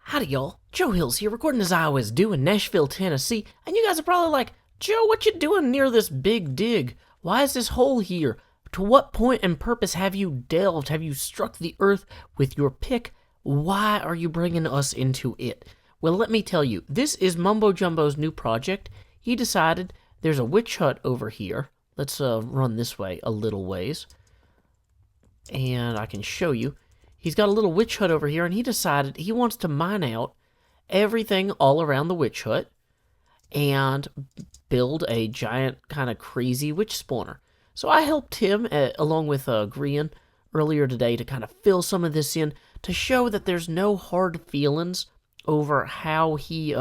Howdy, y'all. Joe Hills here, recording as I always do in Nashville, Tennessee, and you guys are probably like, Joe, what you doing near this big dig? Why is this hole here? To what point and purpose have you delved? Have you struck the earth with your pick? Why are you bringing us into it? Well, let me tell you, this is Mumbo Jumbo's new project. He decided there's a witch hut over here. Let's run this way a little ways, and I can show you. He's got a little witch hut over here, and he decided he wants to mine out everything all around the witch hut and build a giant kind of crazy witch spawner. So I helped him, along with Grian, earlier today to kind of fill some of this in to show that there's no hard feelings over how he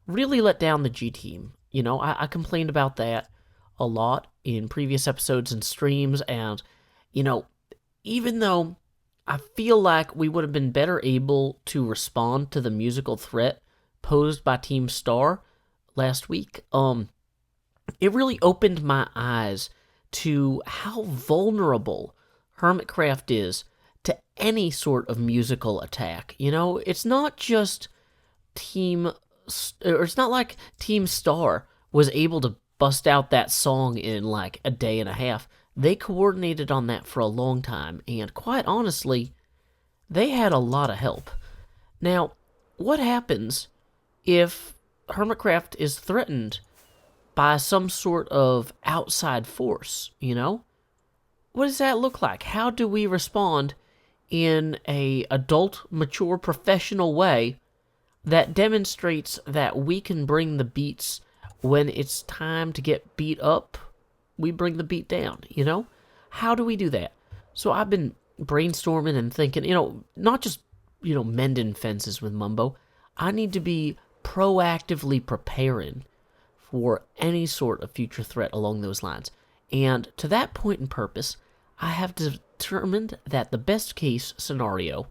really let down the G team. You know, I complained about that a lot in previous episodes and streams, and, you know, even though I feel like we would have been better able to respond to the musical threat posed by Team Star last week, it really opened my eyes to how vulnerable Hermitcraft is to any sort of musical attack. You know, it's not just it's not like Team Star was able to bust out that song in like a day and a half. They coordinated on that for a long time, and quite honestly, they had a lot of help. Now, what happens if Hermitcraft is threatened by some sort of outside force, you know? What does that look like? How do we respond in a adult, mature, professional way that demonstrates that we can bring the beats when it's time to get beat up? We bring the beat down, you know? How do we do that? So I've been brainstorming and thinking, you know, not just, you know, mending fences with Mumbo. I need to be proactively preparing for any sort of future threat along those lines. And to that point and purpose, I have determined that the best case scenario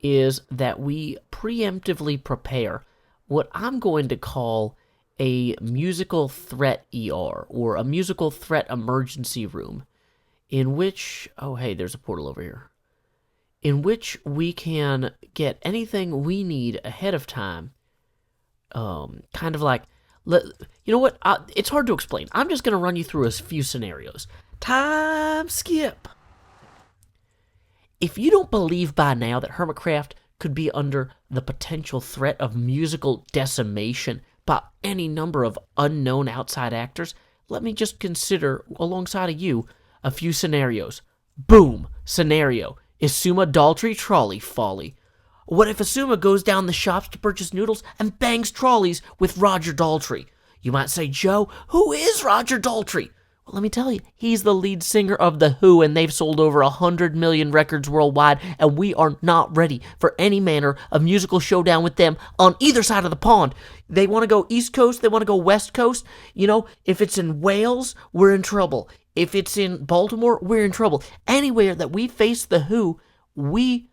is that we preemptively prepare what I'm going to call a musical threat ER, or a musical threat emergency room, in which, oh hey, there's a portal over here, in which we can get anything we need ahead of time, kind of like, you know what, it's hard to explain. I'm just going to run you through a few scenarios. Time skip. If you don't believe by now that Hermitcraft could be under the potential threat of musical decimation by any number of unknown outside actors, let me just consider, alongside of you, a few scenarios. Boom! Scenario. Isuma Daltrey Trolley Folly. What if Isuma goes down the shops to purchase noodles and bangs trolleys with Roger Daltrey? You might say, Joe, who is Roger Daltrey? Well, let me tell you, he's the lead singer of The Who, and they've sold over 100 million records worldwide, and we are not ready for any manner of musical showdown with them on either side of the pond. They want to go East Coast, they want to go West Coast. You know, if it's in Wales, we're in trouble. If it's in Baltimore, we're in trouble. Anywhere that we face The Who, we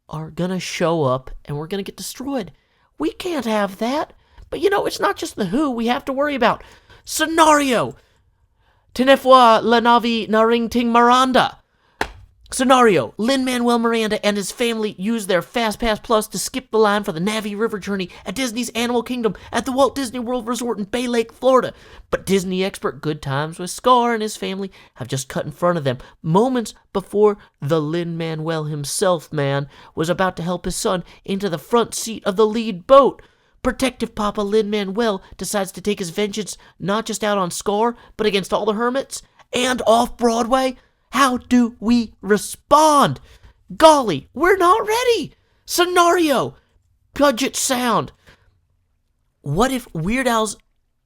are going to show up, and we're going to get destroyed. We can't have that. But, you know, it's not just The Who we have to worry about. Scenario. Tenefwa Lanavi Naring Ting Miranda. Scenario. Lin-Manuel Miranda and his family use their FastPass Plus to skip the line for the Navi River journey at Disney's Animal Kingdom at the Walt Disney World Resort in Bay Lake, Florida. But Disney expert Good Times with Scar and his family have just cut in front of them moments before the Lin-Manuel himself, man, was about to help his son into the front seat of the lead boat. Protective Papa Lin-Manuel decides to take his vengeance not just out on Scar, but against all the hermits and off-Broadway. How do we respond? Golly, we're not ready. Scenario. Budget sound. What if Weird Al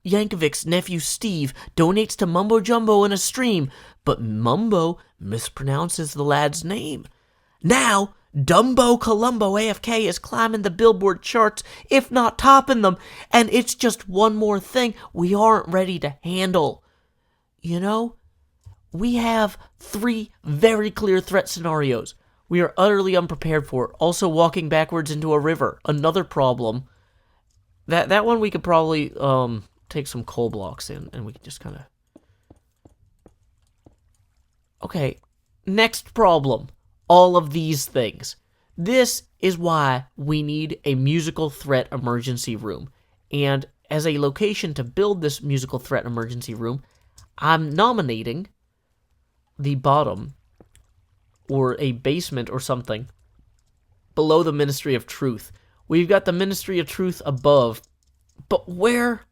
Yankovic's nephew Steve donates to Mumbo Jumbo in a stream, but Mumbo mispronounces the lad's name? Now, Dumbo Columbo AFK is climbing the Billboard charts, if not topping them, and it's just one more thing we aren't ready to handle. You know, we have 3 very clear threat scenarios we are utterly unprepared for. Also, walking backwards into a river, another problem. That one we could probably take some coal blocks in, and we can just kind of... Okay, next problem. All of these things. This is why we need a musical threat emergency room. And as a location to build this musical threat emergency room, I'm nominating the bottom or a basement or something below the Ministry of Truth. We've got the Ministry of Truth above, but where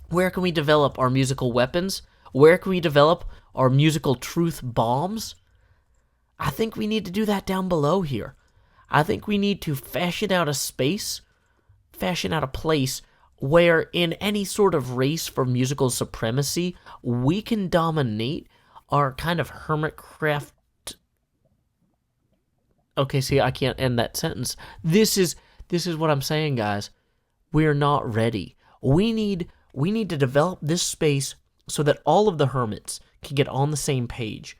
can we develop our musical weapons? Where can we develop our musical truth bombs? I think we need to do that down below here. I think we need to fashion out a place where in any sort of race for musical supremacy, we can dominate our kind of Hermitcraft. Okay, see, I can't end that sentence. This is what I'm saying, guys. We're not ready. We need to develop this space so that all of the hermits can get on the same page,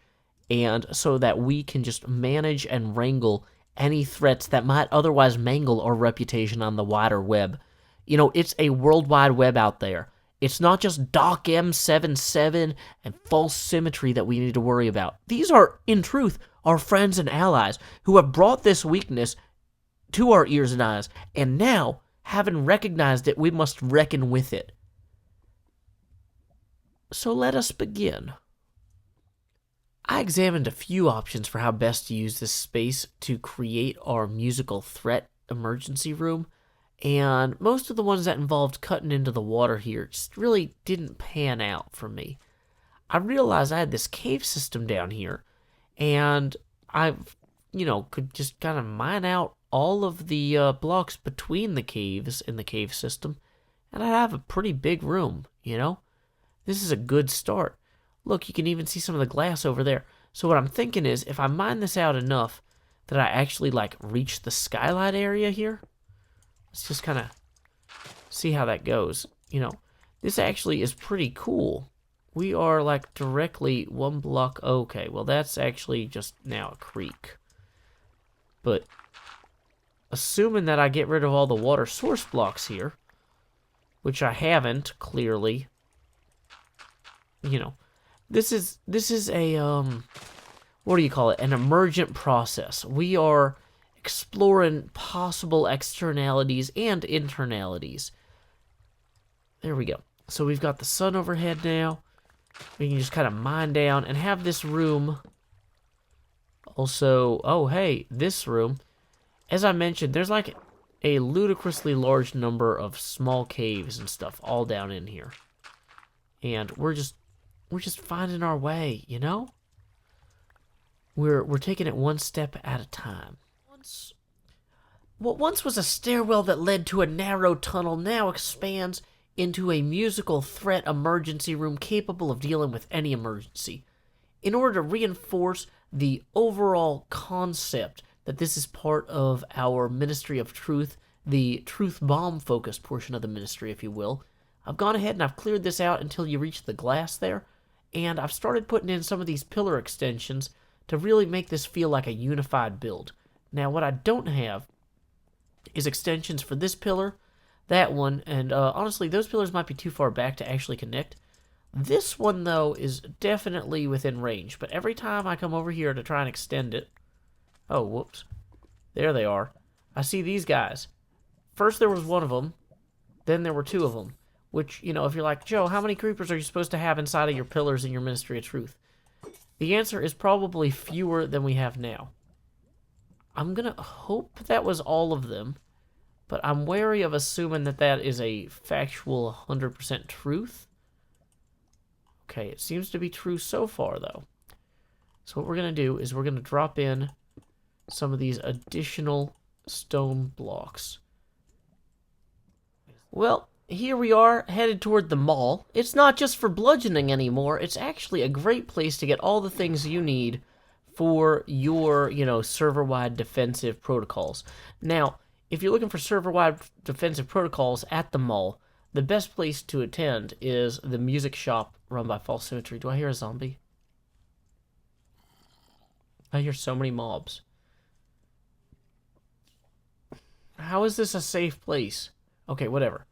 and so that we can just manage and wrangle any threats that might otherwise mangle our reputation on the wider web. You know, it's a worldwide web out there. It's not just Doc M77 and false symmetry that we need to worry about. These are, in truth, our friends and allies who have brought this weakness to our ears and eyes, and now, having recognized it, we must reckon with it. So let us begin. I examined a few options for how best to use this space to create our musical threat emergency room, and most of the ones that involved cutting into the water here just really didn't pan out for me. I realized I had this cave system down here, and I, could just kind of mine out all of the blocks between the caves in the cave system, and I'd have a pretty big room, This is a good start. Look, you can even see some of the glass over there. So what I'm thinking is, if I mine this out enough that I actually, reach the skylight area here, let's just kind of see how that goes. This actually is pretty cool. We are, directly one block. Okay, well, that's actually just now a creek. But assuming that I get rid of all the water source blocks here, which I haven't, clearly, this is a, what do you call it? An emergent process. We are exploring possible externalities and internalities. There we go. So we've got the sun overhead now. We can just kind of mine down and have this room. Also, oh, hey, this room. As I mentioned, there's a ludicrously large number of small caves and stuff all down in here. And we're just finding our way, We're taking it one step at a time. What once was a stairwell that led to a narrow tunnel now expands into a musical threat emergency room capable of dealing with any emergency. In order to reinforce the overall concept that this is part of our Ministry of Truth, the truth bomb focused portion of the ministry, if you will, I've gone ahead and I've cleared this out until you reach the glass there, and I've started putting in some of these pillar extensions to really make this feel like a unified build. Now, what I don't have is extensions for this pillar, that one, and honestly, those pillars might be too far back to actually connect. This one, though, is definitely within range, but every time I come over here to try and extend it... Oh, whoops. There they are. I see these guys. First there was one of them, then there were two of them. Which, if you're like, Joe, how many creepers are you supposed to have inside of your pillars in your Ministry of Truth? The answer is probably fewer than we have now. I'm going to hope that was all of them, but I'm wary of assuming that that is a factual 100% truth. Okay, it seems to be true so far, though. So what we're going to do is we're going to drop in some of these additional stone blocks. Well, here we are, headed toward the mall. It's not just for bludgeoning anymore. It's actually a great place to get all the things you need for your, server-wide defensive protocols. Now, if you're looking for server-wide defensive protocols at the mall, the best place to attend is the music shop run by False Symmetry. Do I hear a zombie? I hear so many mobs. How is this a safe place? Okay, whatever.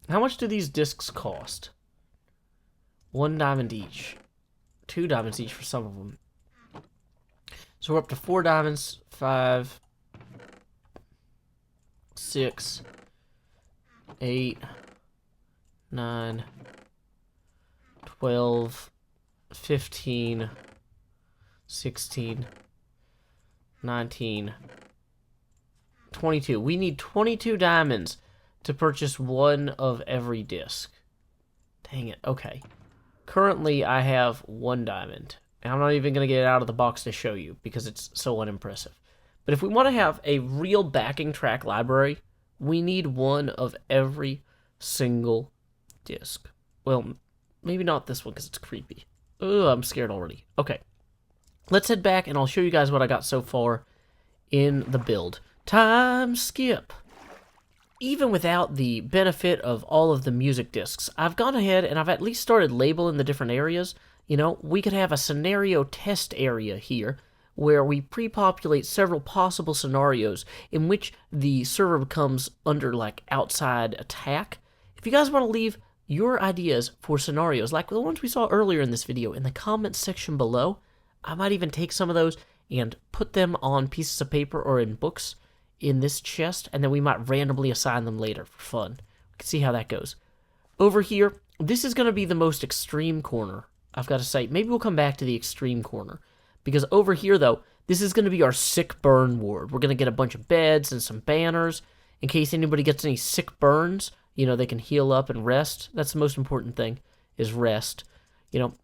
How much do these discs cost? 1 diamond each. 2 diamonds each for some of them. So we're up to 4 diamonds, 5, 6, 8, 9, 12, 15, 16, 19, 22. We need 22 diamonds to purchase one of every disc. Dang it. Okay. Currently, I have 1 diamond. And I'm not even going to get it out of the box to show you because it's so unimpressive. But if we want to have a real backing track library, we need one of every single disc. Well, maybe not this one because it's creepy. Ugh, I'm scared already. Okay. Let's head back and I'll show you guys what I got so far in the build. Time skip. Even without the benefit of all of the music discs, I've gone ahead and I've at least started labeling the different areas. You know, we could have a scenario test area here where we pre-populate several possible scenarios in which the server becomes under, like, outside attack. If you guys want to leave your ideas for scenarios, like the ones we saw earlier in this video, in the comments section below, I might even take some of those and put them on pieces of paper or in books in this chest, and then we might randomly assign them later for fun. We can see how that goes. Over here, this is going to be the most extreme corner, I've got to say. Maybe we'll come back to the extreme corner. Because over here, though, this is going to be our sick burn ward. We're going to get a bunch of beds and some banners. In case anybody gets any sick burns, you know, they can heal up and rest. That's the most important thing, is rest. You know,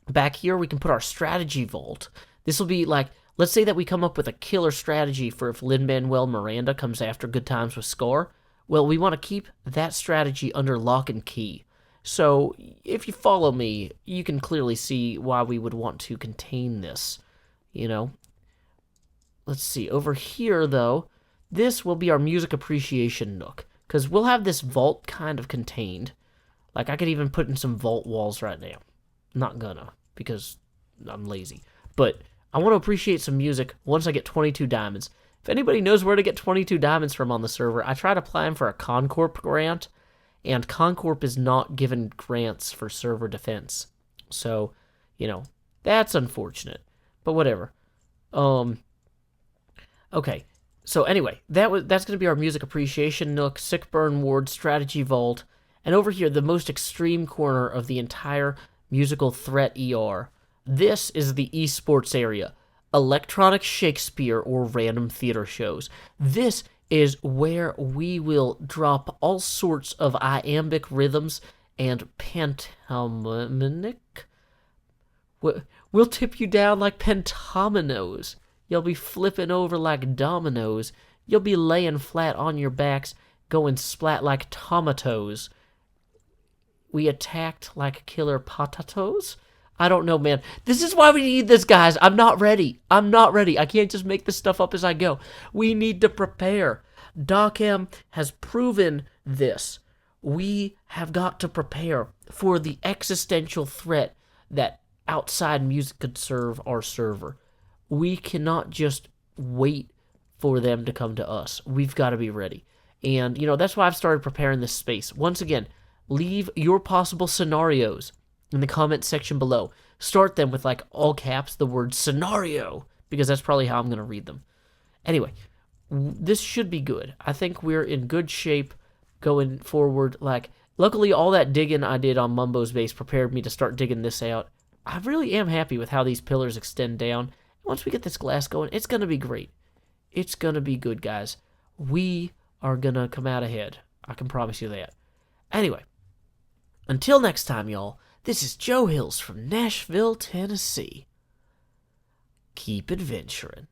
back here, we can put our strategy vault. This will be like, let's say that we come up with a killer strategy for if Lin-Manuel Miranda comes after Good Times with Scar. Well, we want to keep that strategy under lock and key. So, if you follow me, you can clearly see why we would want to contain this, you know. Let's see, over here, though, this will be our music appreciation nook, because we'll have this vault kind of contained. Like, I could even put in some vault walls right now. Not gonna, because I'm lazy. But I want to appreciate some music once I get 22 diamonds. If anybody knows where to get 22 diamonds from on the server, I tried applying for a Concorp grant, and Concorp is not given grants for server defense. So, you know, that's unfortunate. But whatever. Okay. So anyway, that's going to be our music appreciation nook, sick burn ward, strategy vault, and over here, the most extreme corner of the entire musical threat ER. This is the esports area. Electronic Shakespeare or random theater shows. This is where we will drop all sorts of iambic rhythms and pantomimic. We'll tip you down like pentominoes. You'll be flipping over like dominoes. You'll be laying flat on your backs, going splat like tomatoes. We attacked like killer potatoes? I don't know, man. This is why we need this, guys. I'm not ready. I can't just make this stuff up as I go. We need to prepare. DocM has proven this. We have got to prepare for the existential threat that outside music could serve our server. We cannot just wait for them to come to us. We've got to be ready. And, you know, that's why I've started preparing this space. Once again, leave your possible scenarios in the comment section below. Start them with, like, all caps, the word scenario, because that's probably how I'm going to read them. Anyway, this should be good. I think we're in good shape going forward. Like, luckily, all that digging I did on Mumbo's base prepared me to start digging this out. I really am happy with how these pillars extend down. Once we get this glass going, it's going to be great. It's going to be good, guys. We are going to come out ahead. I can promise you that. Anyway, until next time, y'all, this is Joe Hills from Nashville, Tennessee. Keep adventuring.